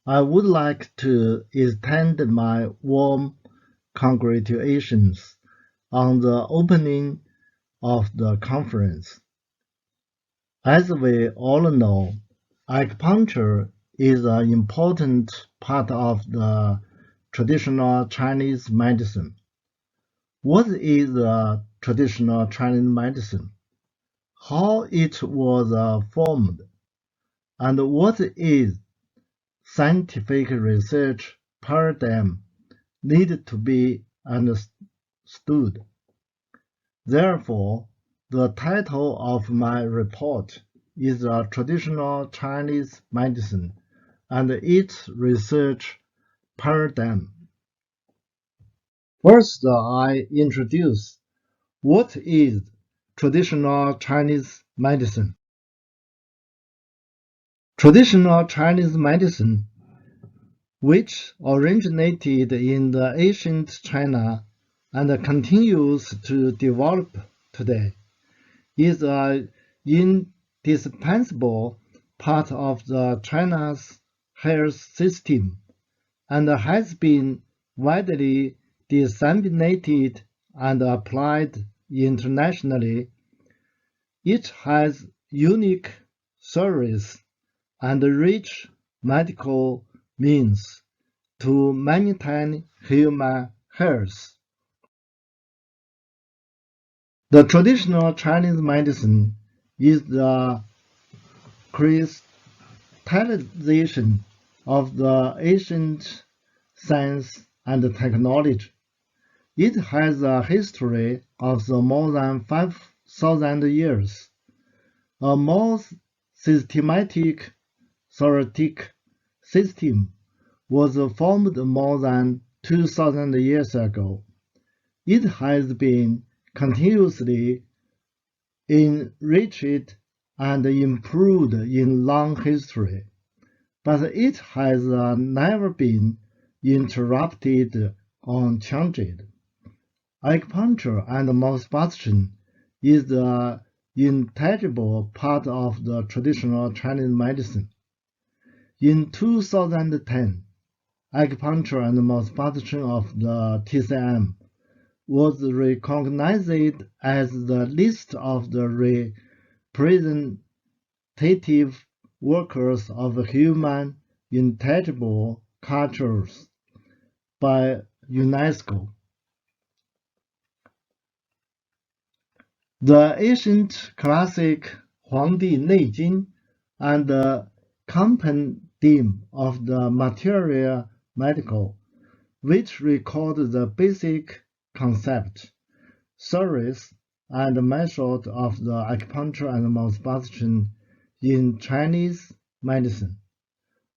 I would like to extend my warm congratulations on the opening of the conference. As we all know, acupuncture is an important part of the traditional Chinese medicine. What is traditional Chinese medicine? How it was formed? And what is scientific research paradigm needed to be understood? Therefore, the title of my report is Traditional Chinese Medicine and its Research Paradigm. First, I introduce what is traditional Chinese medicine. Traditional Chinese medicine, which originated in the ancient China and continues to develop today, is an indispensable part of the China's health system and has been widely disseminated and applied internationally. It has unique service and rich medical means to maintain human health. The traditional Chinese medicine is the crystallization of the ancient science and technology. It has a history of more than 5,000 years. A more systematic theoretic system was formed more than 2,000 years ago. It has been continuously enriched and improved in long history, but it has never been interrupted or changed. Acupuncture and mouthbastion is the integral part of the traditional Chinese medicine. In 2010, acupuncture and mouthbastion of the TCM was recognized as the list of the representative workers of human intangible cultures by UNESCO. The ancient classic Huangdi Neijing and the compendium of the material medical, which record the basic concept, theories, and method of the acupuncture and mouthbastion in Chinese medicine,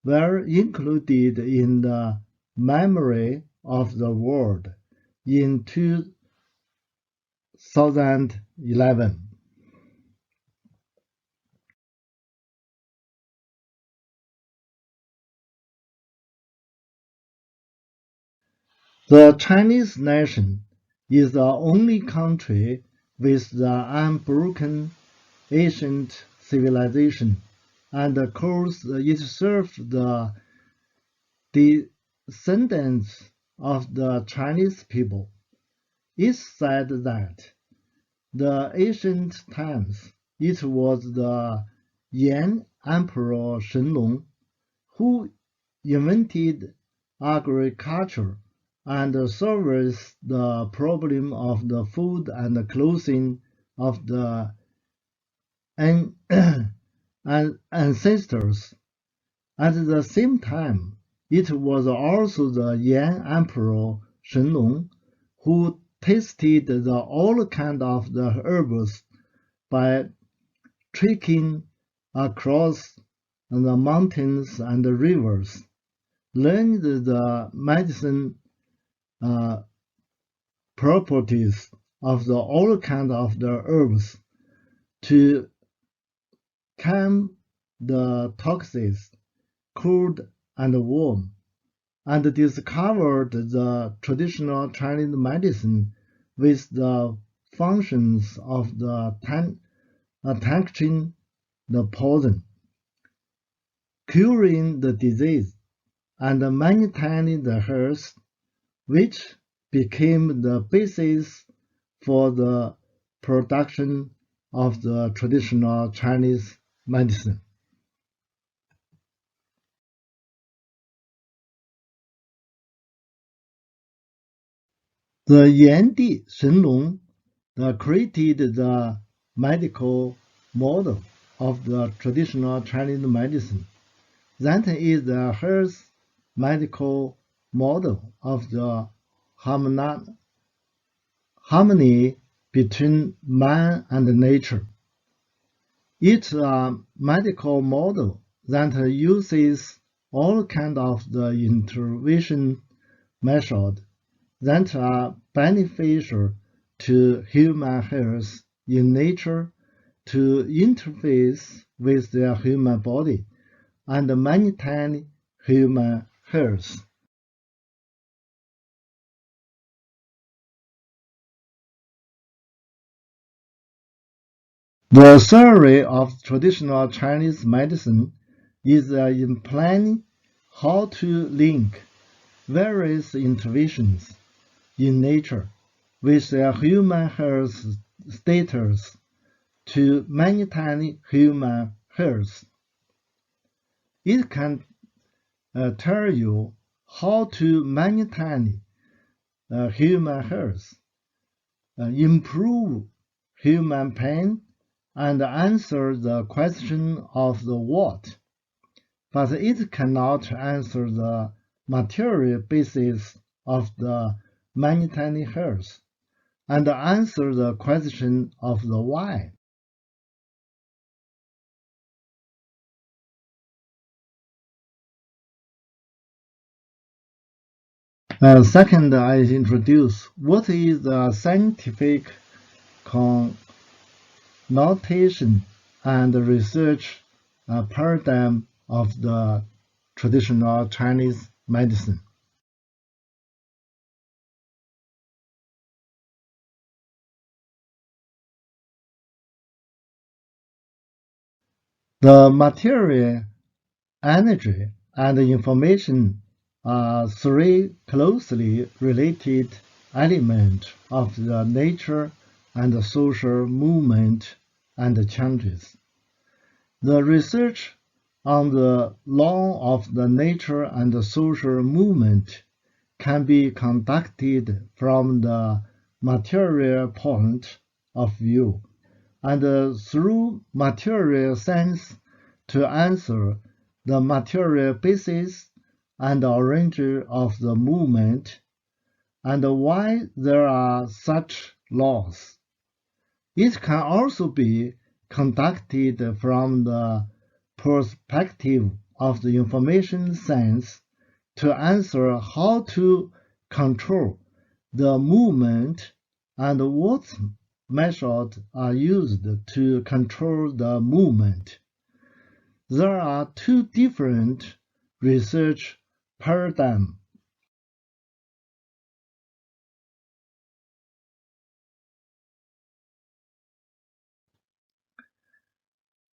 were included in the Memory of the World in 2011. The Chinese nation is the only country with the unbroken ancient civilization and calls itself the descendants of the Chinese people. It's said that the ancient times it was the Yan Emperor Shenlong who invented agriculture and solved the problem of the food and clothing of the ancestors. At the same time, it was also the Yan Emperor Shenlong who tasted all kinds of the herbs by trekking across the mountains and the rivers, learned the medicine properties of all kinds of the herbs to calm the toxins, cold and warm, and discovered the traditional Chinese medicine with the functions of the attacking the poison, curing the disease, and maintained the herbs, which became the basis for the production of the traditional Chinese medicine. The Yandi Shenlong created the medical model of the traditional Chinese medicine. That is the first medical model of the harmony between man and nature. It's a medical model that uses all kinds of the intervention methods that are beneficial to human health in nature to interface with their human body and maintain human health. The theory of traditional Chinese medicine is in planning how to link various interventions in nature with their human health status to maintain human health. It can tell you how to maintain human health, improve human pain, and answer the question of the what, but it cannot answer the material basis of the maintaining health and answer the question of the why. Second, I introduce what is the scientific connotation and research paradigm of the traditional Chinese medicine. The material, energy, and information are three closely related elements of the nature and social movement and changes. The research on the law of the nature and social movement can be conducted from the material point of view and through material science to answer the material basis and origin of the movement and why there are such laws. It can also be conducted from the perspective of the information science to answer how to control the movement and what methods are used to control the movement. There are two different research paradigms.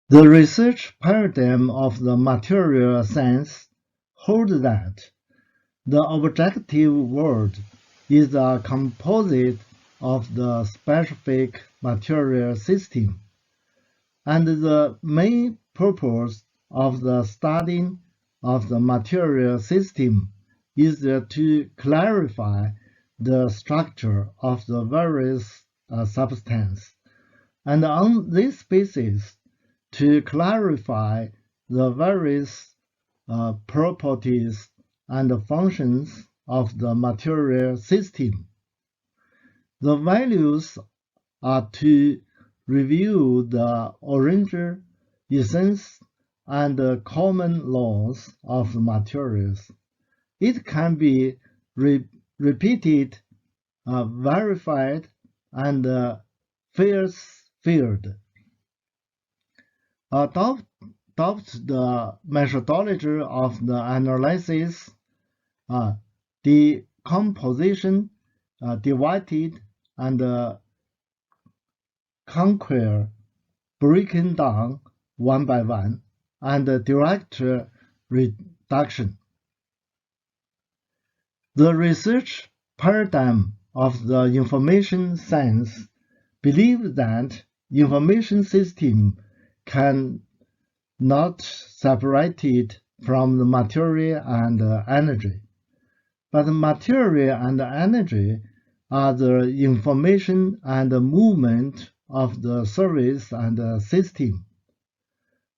The research paradigm of the material science holds that the objective world is a composite of the specific material system, and the main purpose of the study of the material system is to clarify the structure of the various substances, and on this basis to clarify the various properties and functions of the material system. The values are to review the origin, essence, and common laws of materials. It can be repeated, verified, and falsified. Adopt the methodology of the analysis, decomposition, divided, and conquer, breaking down one by one, and direct reduction. The research paradigm of the information science believes that information system can not separated from the material and energy, but material and energy are the information and movement of the service and system,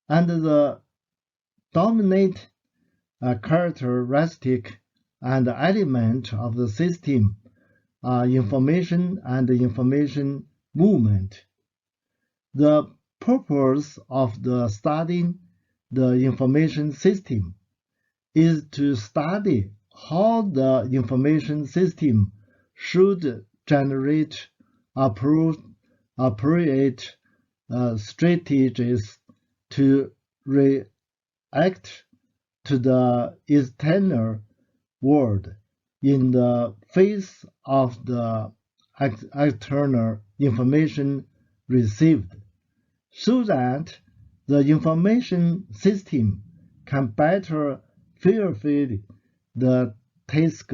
and the dominant characteristic and element of the system are information and information movement. The purpose of the studying the information system is to study how the information system should generate appropriate strategies to react to the external world in the face of the external information received, so that the information system can better fulfill the task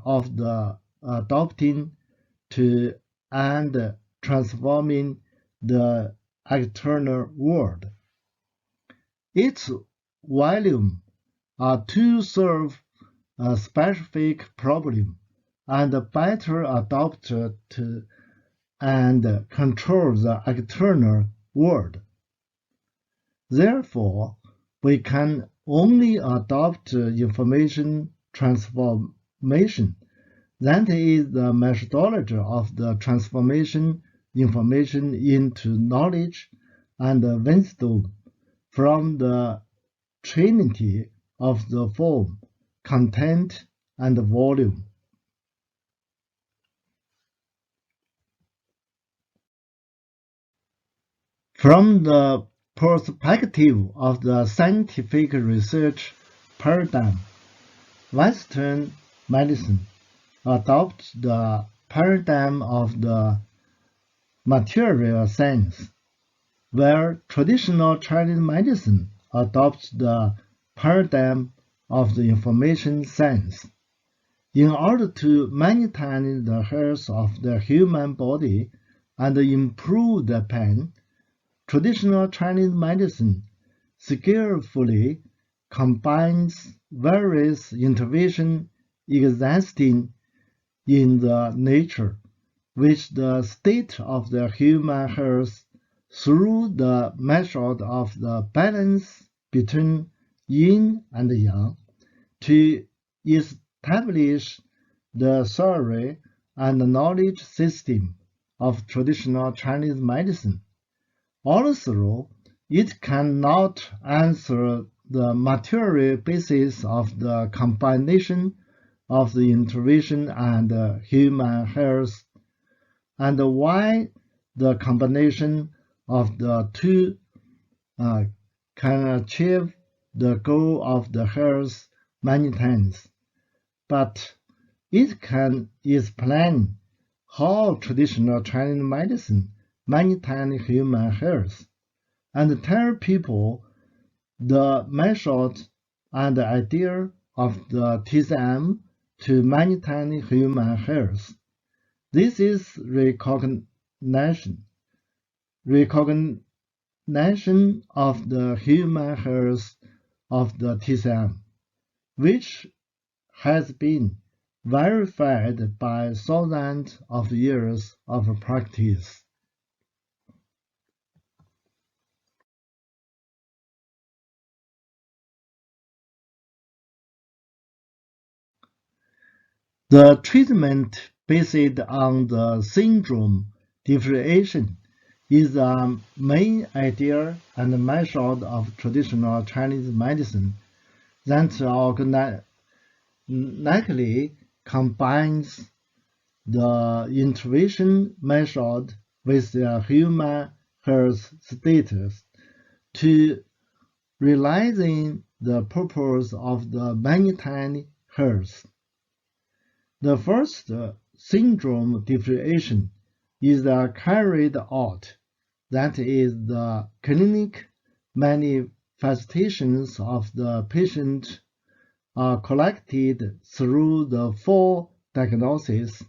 of the adopting to and transforming the external world. Its volume are to serve a specific problem and better adapt to and control the external world. Therefore, we can only adopt information transformation. That is the methodology of the transformation information into knowledge and wisdom from the trinity of the form, content, and volume. From the perspective of the scientific research paradigm, Western medicine adopts the paradigm of the material science, where traditional Chinese medicine adopts the paradigm of the information science. In order to maintain the health of the human body and improve the pain, traditional Chinese medicine skillfully combines various interventions existing in the nature with the state of the human health through the method of the balance between yin and yang to establish the theory and knowledge system of traditional Chinese medicine. Although it cannot answer the material basis of the combination of the intervention and human health, and why the combination of the two can achieve the goal of the health maintenance, but it can explain how traditional Chinese medicine maintains human health, and tell people the method and idea of the TCM to maintain human health. This is recognition of the human health of the TCM, which has been verified by thousands of years of practice. The treatment based on the syndrome differentiation is a main idea and method of traditional Chinese medicine that organically combines the intervention method with the human health status to realizing the purpose of the maintaining health. The first syndrome differentiation is carried out, that is, the clinic manifestations of the patient are collected through the four diagnoses: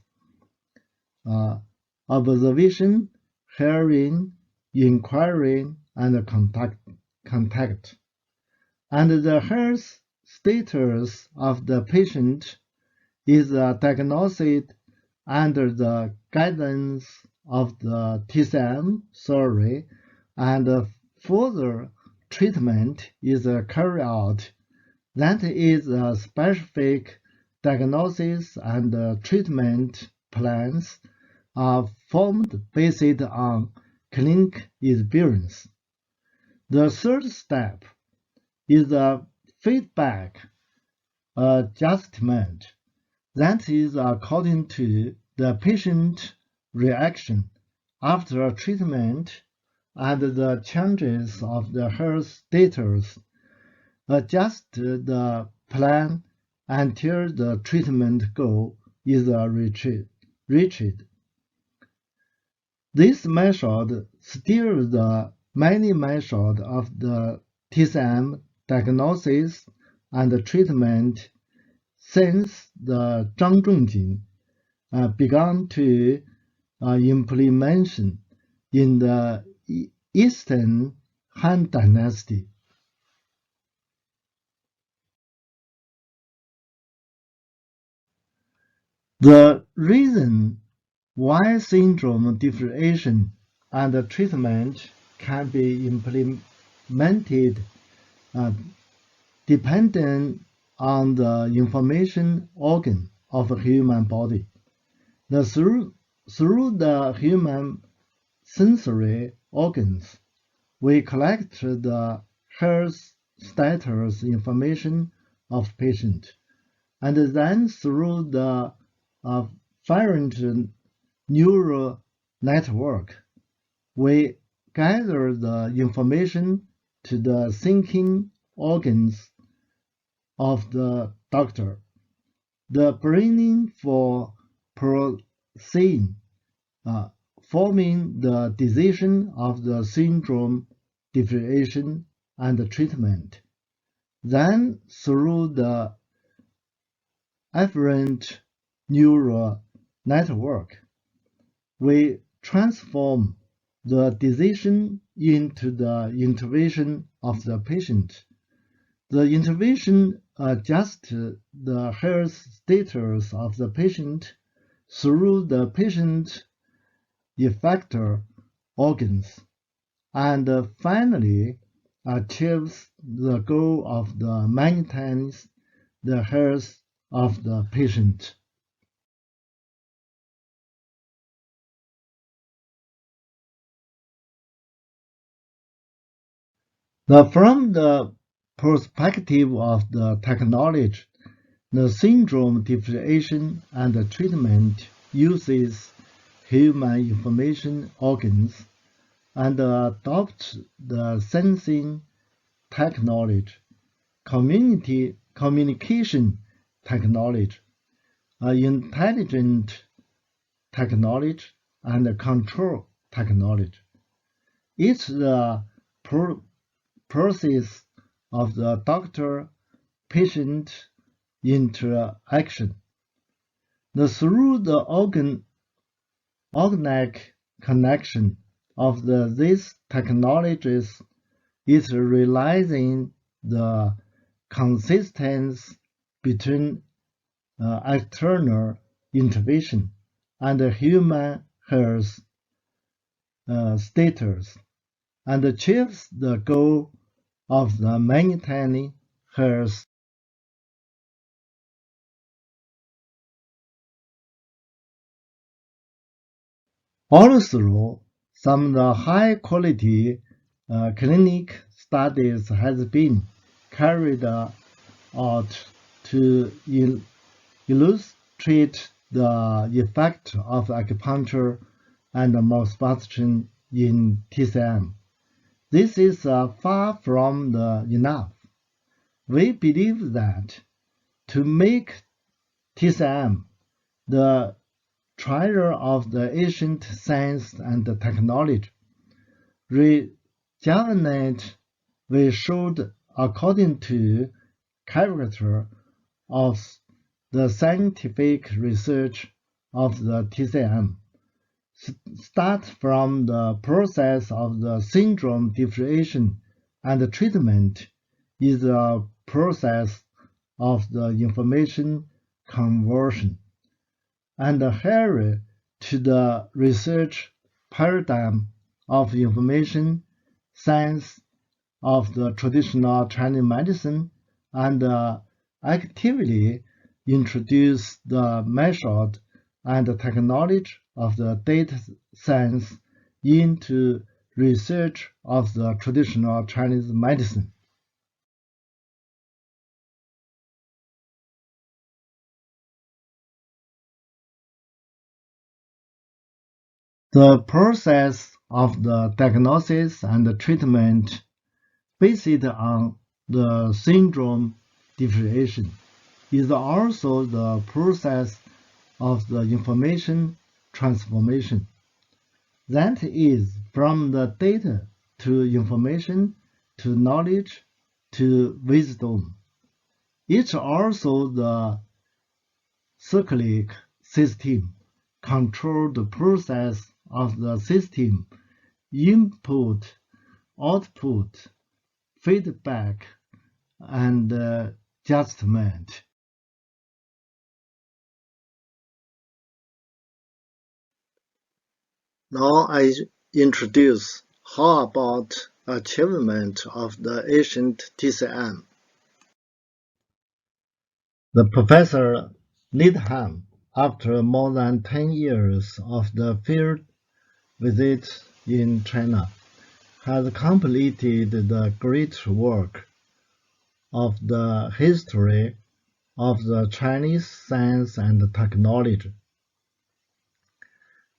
observation, hearing, inquiry, and contact. And the health status of the patient is diagnosed under the guidance of the TCM theory, and further treatment is carried out. That is, specific diagnosis and treatment plans are formed based on clinical experience. The third step is a feedback adjustment. That is according to the patient reaction after treatment and the changes of the health status. Adjust the plan until the treatment goal is reached. This method steals the many methods of the TCM diagnosis and treatment since the Zhang Zhongjing began to implementation in the Eastern Han Dynasty. The reason why syndrome differentiation and treatment can be implemented depending on the information organ of a human body. Through the human sensory organs, we collect the health status information of patient, and then through the afferent neural network, we gather the information to the thinking organs of the doctor. The brain for proceeding, forming the decision of the syndrome differentiation and treatment. Then, through the afferent neural network, we transform the decision into the intervention of the patient. The intervention adjusts the health status of the patient through the patient effector organs, and finally achieves the goal of the maintenance the health of the patient. From the perspective of the technology, the syndrome differentiation and treatment uses human information organs and adopts the sensing technology, communication technology, intelligent technology, and control technology. It's the process of the doctor-patient interaction. Through the organic connection of these technologies, it realizing the consistency between external intervention and human health status, and achieves the goal of the maintaining health. Also, some high-quality clinical studies has been carried out to illustrate the effect of acupuncture and massage in TCM. This is far from enough. We believe that to make TCM the treasure of the ancient science and technology, rejuvenate, we should, according to character of the scientific research of the TCM. Start from the process of the syndrome differentiation and treatment is a process of the information conversion, and adhere to the research paradigm of information science of the traditional Chinese medicine, and actively introduce the method and technology of the data science into research of the traditional Chinese medicine. The process of the diagnosis and treatment based on the syndrome differentiation is also the process of the information transformation. That is, from the data to information to knowledge to wisdom. It's also the cyclic system controlled process of the system input, output, feedback, and adjustment. Now I introduce how about achievement of the ancient TCM. The Professor Needham, after more than 10 years of the field visit in China, has completed the great work of the history of the Chinese science and technology.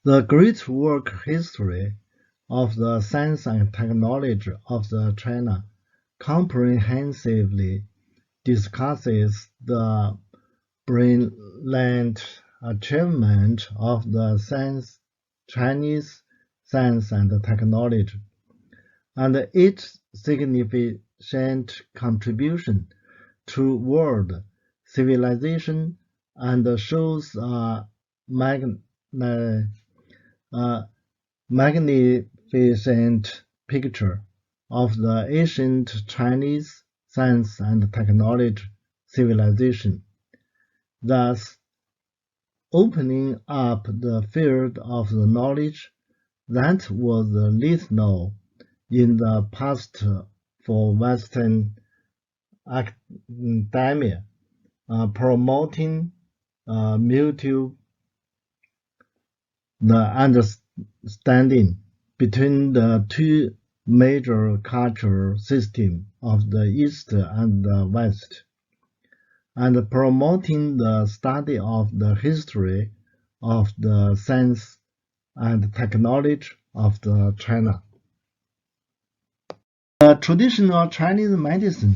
The great work history of the science and technology of the China comprehensively discusses the brilliant achievement of the Chinese science and technology, and its significant contribution to world civilization, and shows a magnificent picture of the ancient Chinese science and technology civilization, thus opening up the field of the knowledge that was least known in the past for Western academia, promoting mutual the understanding between the two major cultural systems of the East and the West, and promoting the study of the history of the science and technology of the China. The traditional Chinese medicine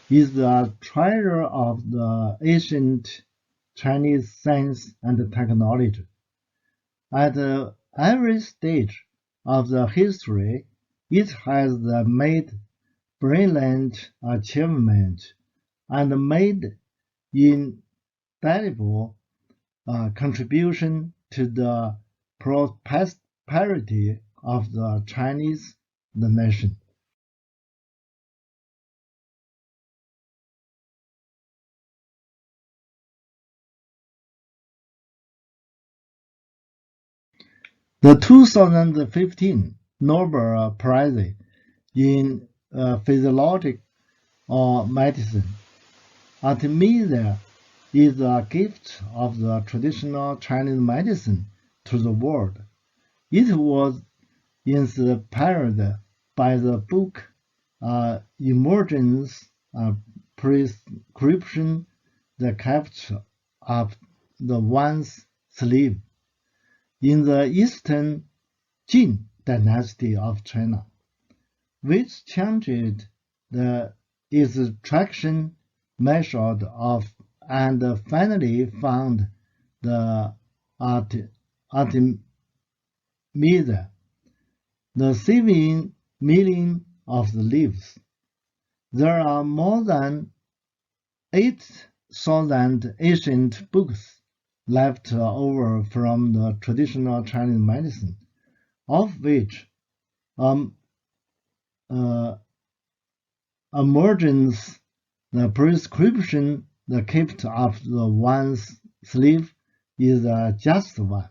is the treasure of the ancient Chinese science and technology. At every stage of the history, it has made brilliant achievement and made indelible contribution to the prosperity of the Chinese nation. The 2015 Nobel Prize in Physiology or Medicine, Artemisia, is a gift of the traditional Chinese medicine to the world. It was inspired by the book Emergence Prescription, The Capture of the One's Sleeve, in the Eastern Jin dynasty of China, which changed the extraction method of and finally found the Artemisia, the saving meaning of the leaves. There are more than 5,000 ancient books left over from the traditional Chinese medicine, of which emergence the prescription the kept of the one's sleeve is just one.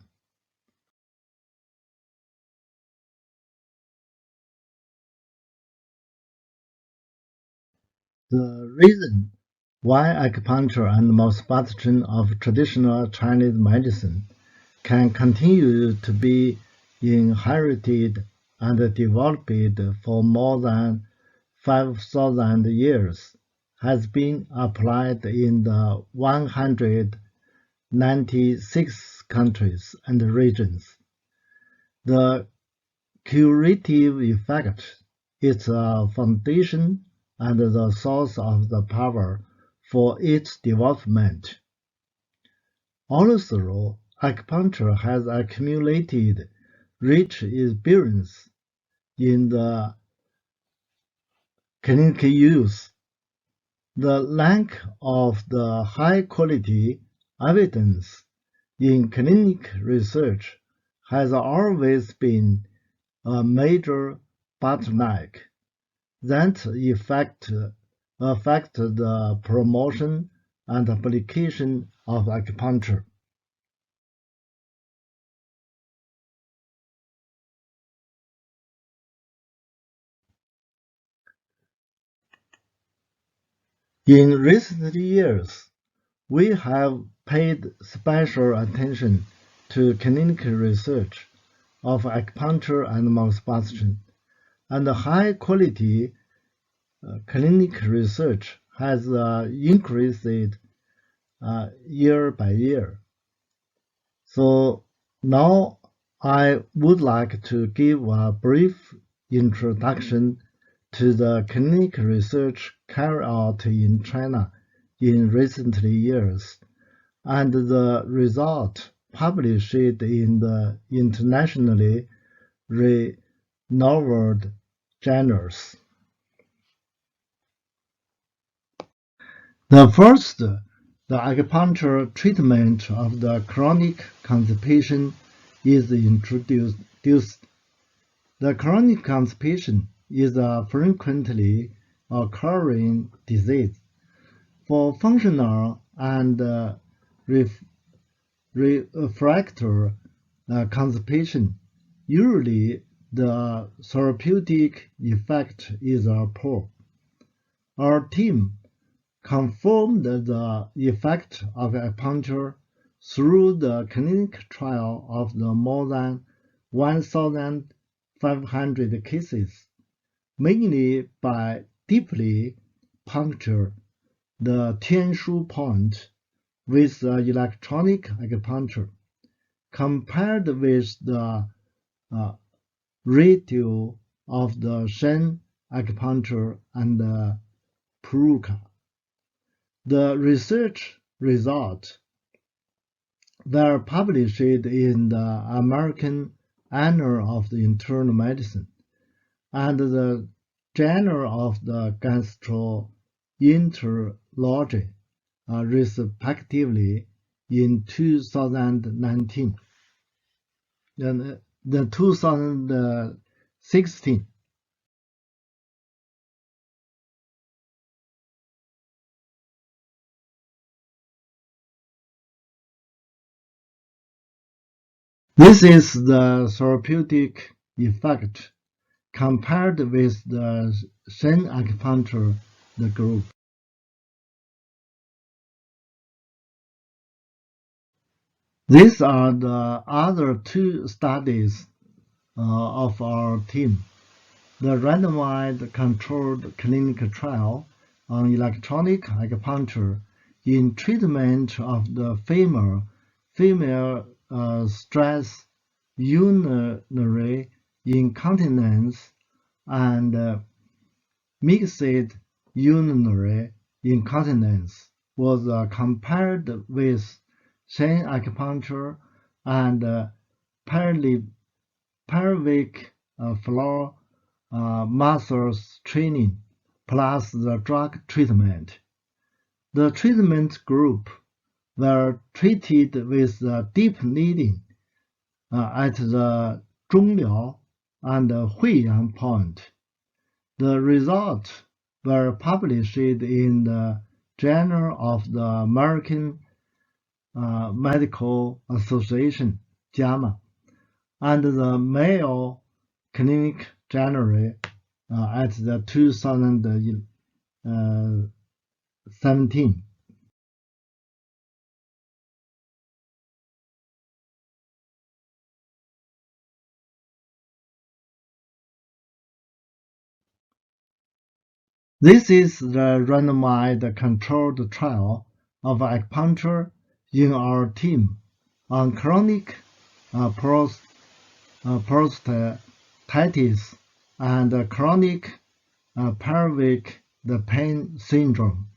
The reason why acupuncture and mouthbastion of traditional Chinese medicine can continue to be inherited and developed for more than 5,000 years has been applied in the 196 countries and regions. The curative effect is a foundation and the source of the power for its development. Although acupuncture has accumulated rich experience in the clinical use, the lack of the high-quality evidence in clinical research has always been a major bottleneck that affect the promotion and application of acupuncture. In recent years, we have paid special attention to clinical research of acupuncture and mouthbastion, and high-quality clinical research has increased year by year. So now I would like to give a brief introduction to the clinical research carried out in China in recent years and the result published in the internationally renowned journals. The first, the acupuncture treatment of the chronic constipation is introduced. The chronic constipation is a frequently occurring disease. For functional and refractory constipation, usually the therapeutic effect is poor. Our team confirmed the effect of acupuncture through the clinical trial of the more than 1,500 cases, mainly by deeply puncture the Tianshu point with electronic acupuncture, compared with the ratio of the Shen acupuncture and Puruka. The research results were published in the American Annal of Internal Medicine and the Journal of the Gastroenterology, respectively, in 2019 and the 2016. This is the therapeutic effect compared with the Shen acupuncture the group. These are the other two studies of our team. The randomized controlled clinical trial on electronic acupuncture in treatment of the female stress urinary incontinence and mixed urinary incontinence was compared with Shen acupuncture and pelvic floor muscles training plus the drug treatment. The treatment group were treated with deep kneading at the Zhongliao and Huiyang point. The results were published in the Journal of the American Medical Association (JAMA) and the Mayo Clinic Journal at the 2017. This is the randomized controlled trial of acupuncture in our team on chronic prostatitis and chronic pelvic pain syndrome.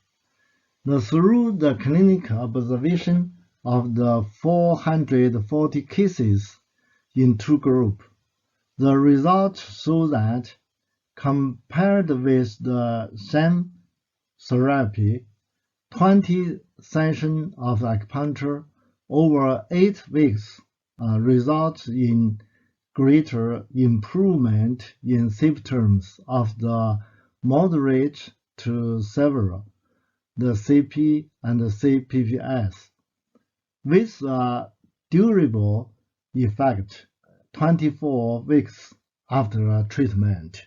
Through the clinical observation of the 440 cases in two groups, the results show that compared with the same therapy, 20 sessions of acupuncture over 8 weeks results in greater improvement in symptoms of the moderate to severe, the CP and the CPPS, with a durable effect 24 weeks after treatment.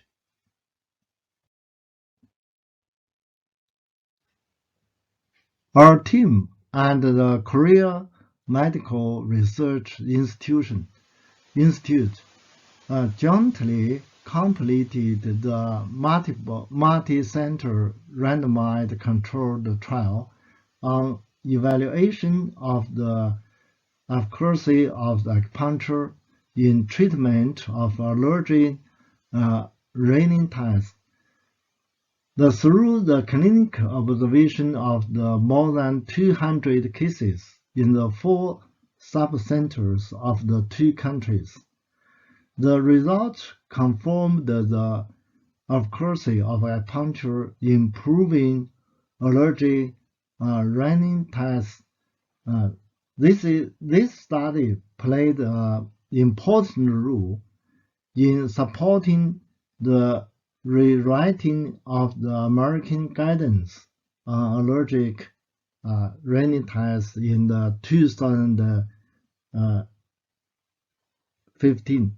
Our team and the Korea Medical Research Institute jointly completed the multi-center randomized controlled trial on evaluation of the efficacy of acupuncture in treatment of allergic rhinitis. Through the clinical observation of the more than 200 cases in the 4 sub-centers of the 2 countries, the results confirmed the efficacy of acupuncture in improving allergic rhinitis. This study played an important role in supporting the rewriting of the American guidance on allergic rhinitis in 2015.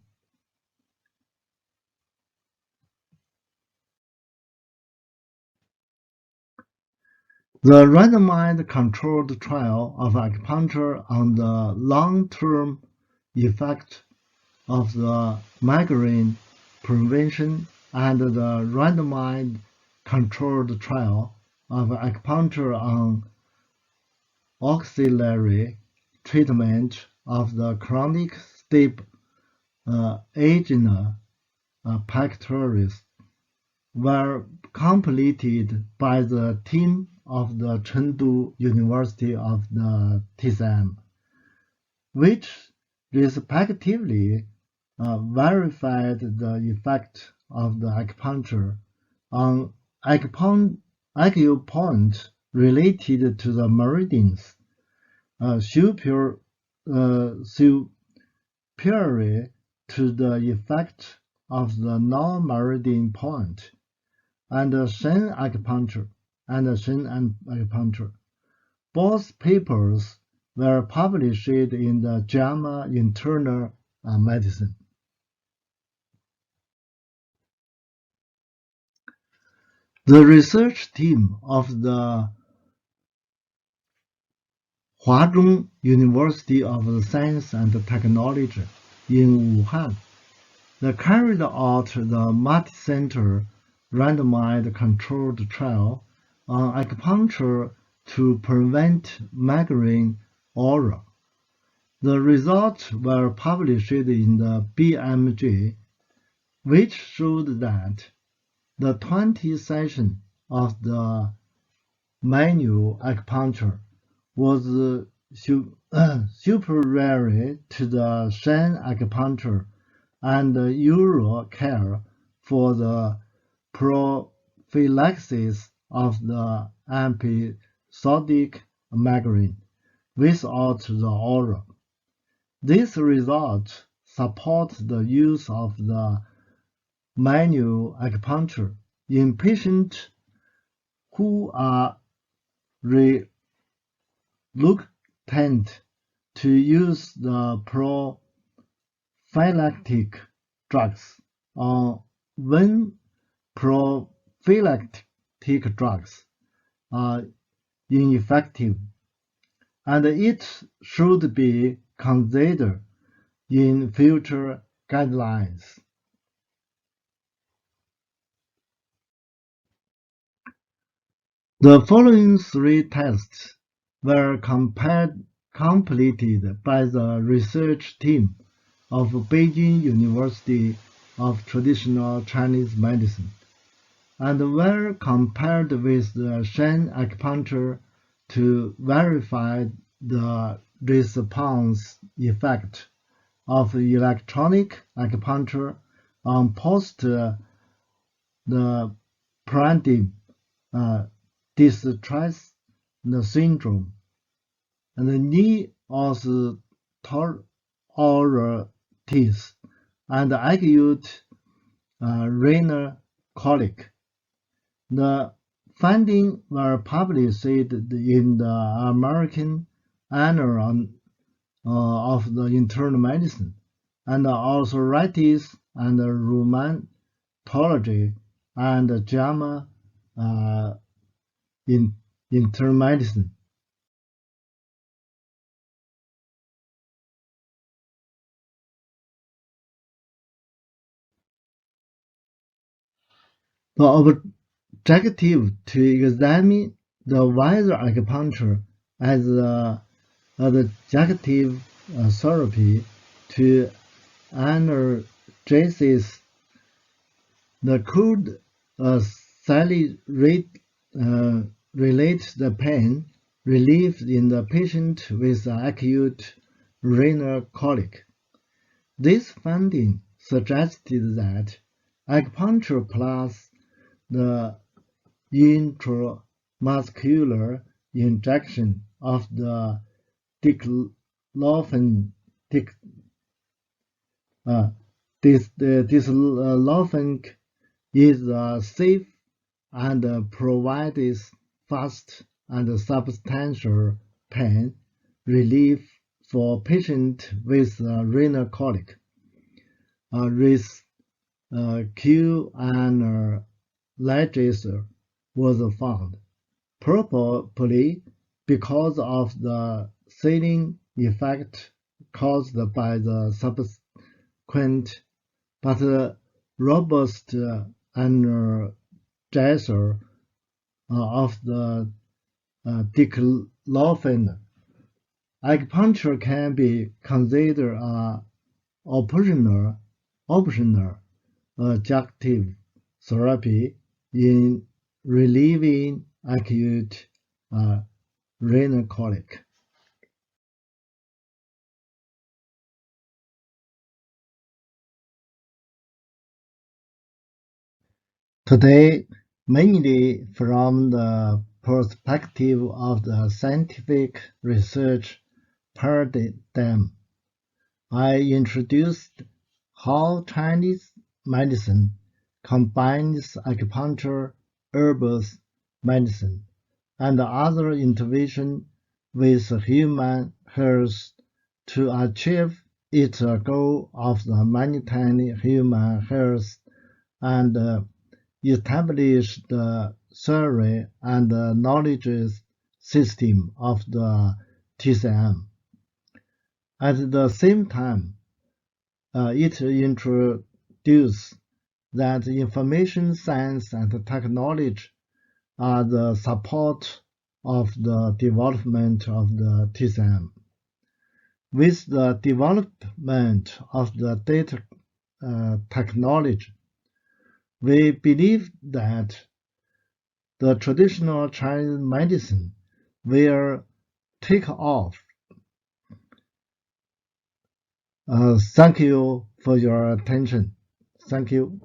The randomized controlled trial of acupuncture on the long-term effect of the migraine prevention and the randomized controlled trial of acupuncture on auxiliary treatment of the chronic staph angina pectoris were completed by the team of the Chengdu University of the TCM, which respectively verified the effect of the acupuncture on acupoint related to the meridians, superior to the effect of the non-meridian point, and Shen acupuncture. Both papers were published in the JAMA Internal Medicine. The research team of the Huazhong University of Science and Technology in Wuhan carried out the multi-center randomized controlled trial on acupuncture to prevent migraine aura. The results were published in the BMJ, which showed that the 20 sessions of the manual acupuncture was superior to the Shen acupuncture and Euro care for the prophylaxis of the sodic migraine without the aura. This result supports the use of the manual acupuncture in patients who are reluctant to use the prophylactic drugs, or when prophylactic drugs are ineffective, and it should be considered in future guidelines. The following 3 tests were completed by the research team of Beijing University of Traditional Chinese Medicine and were compared with the Shen acupuncture to verify the response effect of electronic acupuncture on the paradigm distress syndrome and knee osteoarthritis and acute renal colic. The findings were published in the American Annal of the Internal Medicine and Arthritis and Rheumatology and JAMA in Internal Medicine. The objective to examine the whether acupuncture as an adjunctive therapy to analgesis could accelerate the pain relief in the patient with acute renal colic. This finding suggested that acupuncture plus the intramuscular injection of the diklofenac is safe and provides fast and substantial pain relief for patients with renal colic. Rescue analgesia was found, probably because of the sealing effect caused by the subsequent but robust analgesia of the diclofenac. Acupuncture can be considered an optional adjunctive therapy in relieving acute renal colic. Today, mainly from the perspective of the scientific research paradigm, I introduced how Chinese medicine combines acupuncture, herbal medicine, and other interventions with human health to achieve its goal of maintaining human health and establish the theory and knowledge system of the TCM. At the same time, it introduces that information science and technology are the support of the development of the TCM. With the development of the data technology, we believe that the traditional Chinese medicine will take off. Thank you for your attention. Thank you.